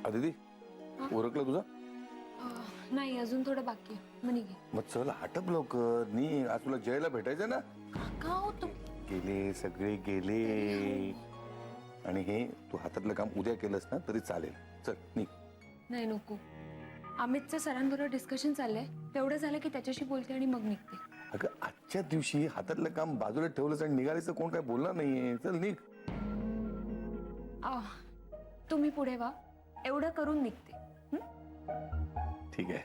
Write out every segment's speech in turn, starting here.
अदिती ओरखलं तुझा? नाही, अजून थोडं बाकी आहे. मग निघे. मग चल आटप लवकर. नी आज तुला जयला भेटायचं ना. का होतो? गेले सगळे गेले. आणि हे तू हातातलं काम उद्या केलंस ना तरी चालेल. चल निघ. नाही नको. अमितचं सरांबरोबर डिस्कशन चाललंय. तेवढं झालं की त्याच्याशी बोलते आणि मग निघते. अगं आजच्या दिवशी हातातलं काम बाजूला ठेवलंस आणि निघालीस कोण काय बोलणार नाहीये. चल निघ. तुम्ही पुढे वा. एवढं करून निघते. ठीक आहे.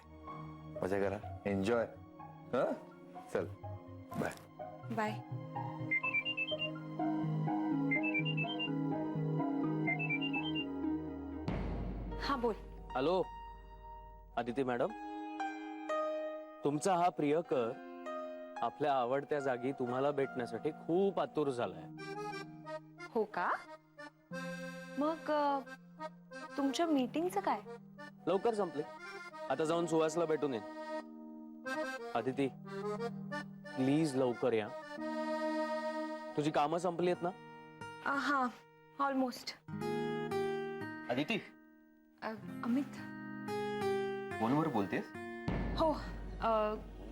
मजा करा. एन्जॉय. हा चल बाय. बाय. हा बोल. हॅलो आदिती मॅडम, तुमचा हा प्रियकर आपल्या आवडत्या जागी तुम्हाला भेटण्यासाठी खूप आतुर झालाय. हो का? मग तुमच्या मीटिंगचं काय? लवकर संपले. आता जाऊन सुहासला भेटून येईन. अदिती प्लीज लवकर या. तुझी कामं संपली आहेत ना? हा ऑलमोस्ट. अदिती अमित. फोनवर बोलतेस? हो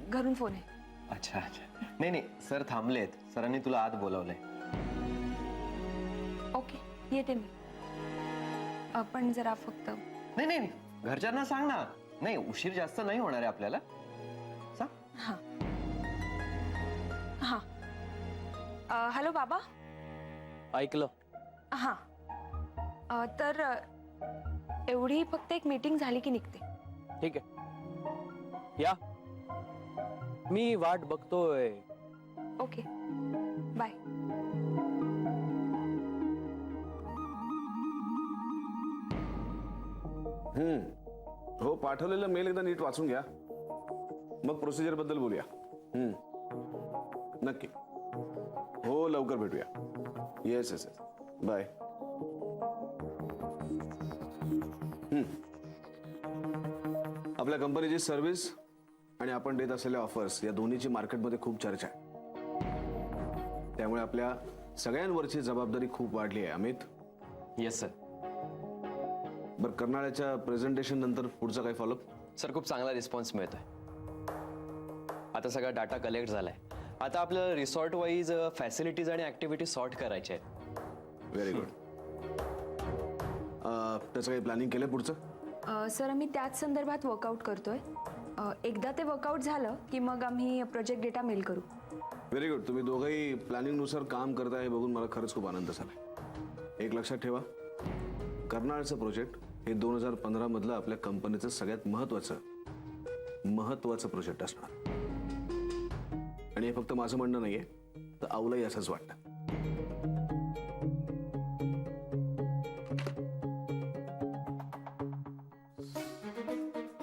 घरून फोन आहे. अच्छा अच्छा. नाही नाही सर थांबलेत. सरांनी तुला आत बोलावलंय. ओके येते मी. पण जरा फक्त. नाही नाही घरच्यांना सांग ना. नाही उशीर जास्त नाही होणार आहे आपल्याला. सांग. हा हा. हॅलो बाबा. ऐकलं? हा तर एवढी फक्त एक मीटिंग झाली की निघते. ठीक आहे या. मी वाट बघतोय. Okay bye. हो पाठवलेला मेल एकदा नीट वाचून घ्या. मग प्रोसिजर बद्दल बोलूया. नक्की. हो लवकर भेटूया. Yes yes bye. आपल्या कंपनीची सर्व्हिस आणि आपण देत असलेल्या ऑफर्स या दोन्हीची मार्केटमध्ये खूप चर्चा आहे. त्यामुळे आपल्या सगळ्यांवरची जबाबदारी खूप वाढली आहे. अमित. Yes sir. बरं कर्नाळ्याच्या प्रेझेंटेशन नंतर पुढचा काही फॉलोअप? सर खूप चांगला रिस्पॉन्स मिळतोय. आता सगळा डाटा कलेक्ट झालाय. आता आपल्याला रिसॉर्ट वाईज फॅसिलिटीज आणि ऍक्टिव्हिटी सॉर्ट करायचे आहेत. Very good. त्याचं काही प्लॅनिंग केलं पुढचं? सर आम्ही त्याच संदर्भात वर्कआउट करतोय. एकदा ते वर्कआउट झालं की मग आम्ही प्रोजेक्ट डेटा मेल करू. Very good. तुम्ही दोघंही प्लॅनिंगनुसार काम करताय हे बघून मला खरंच खूप आनंद झाला. एक लक्षात ठेवा, कर्नाळचं प्रोजेक्ट हे 2015 मधलं आपल्या कंपनीचं सगळ्यात महत्वाचं प्रोजेक्ट असणार. आणि हे फक्त माझं म्हणणं नाहीये, तर आवलाही असंच वाटतं.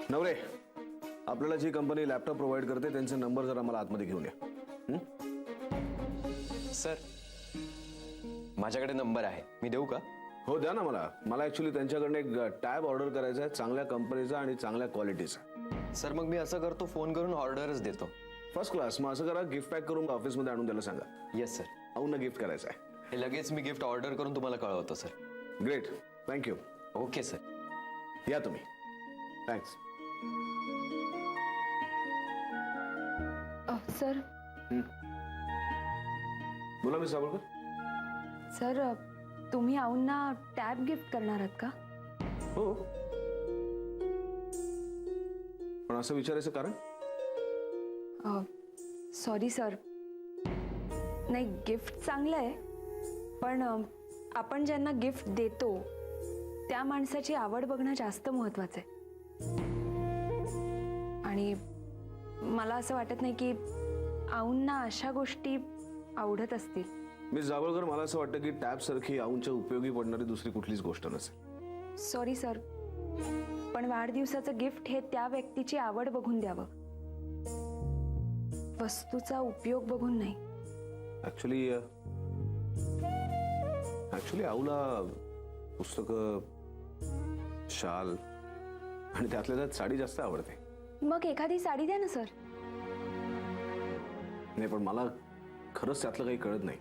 नवरे, आपल्याला जी कंपनी लॅपटॉप प्रोव्हाइड करते त्यांचे नंबर जरा मला आतमध्ये घेऊन या. सर माझ्याकडे नंबर आहे. मी देऊ का? हो द्या ना. मला ऍक्च्युली त्यांच्याकडनं एक टॅब ऑर्डर करायचा आहे, चांगल्या कंपनीचा आणि चांगल्या क्वालिटीचा. सर मग मी असं करतो, फोन करून ऑर्डरच देतो. First class. मग असं करा, गिफ्ट पॅक करून ऑफिसमध्ये आणून द्यायला सांगा. Yes sir. औंना गिफ्ट करायचं आहे. हे लगेच मी गिफ्ट ऑर्डर करून तुम्हाला कळवतो sir. Great. Thank you. Okay sir. या तुम्ही. थँक्स. सर. बोला मिस सावरकर. सर तुम्ही आऊंना टॅब गिफ्ट करणार आहात का? हो. पण असं विचारायचं कारण? Sorry sir. नाही गिफ्ट चांगलं आहे, पण आपण ज्यांना गिफ्ट देतो त्या माणसाची आवड बघणं जास्त महत्वाचं आहे. आणि मला असं वाटत नाही की आऊंना अशा गोष्टी आवडत असतील. मिस जावळकर, मला असं वाटतं की टॅब सारखी आऊंच्या उपयोगी पडणारी दुसरी कुठलीच गोष्ट नसेल. सॉरी सर, पण वाढदिवसाचं गिफ्ट हे त्या व्यक्तीची आवड बघून द्यावं, वस्तूचा उपयोग बघून नाही. ऍक्च्युली आऊला पुस्तकं, शाल आणि त्यातल्या त्यात साडी जास्त आवडते. मग एखादी साडी द्या ना सर. नाही पण मला खरंच त्यातलं काही कळत नाही.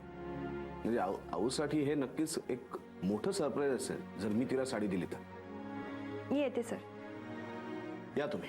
म्हणजे आऊसाठी हे नक्कीच एक मोठं सरप्राईज असेल जर मी तिला साडी दिली तर. मी येते सर. या तुम्ही.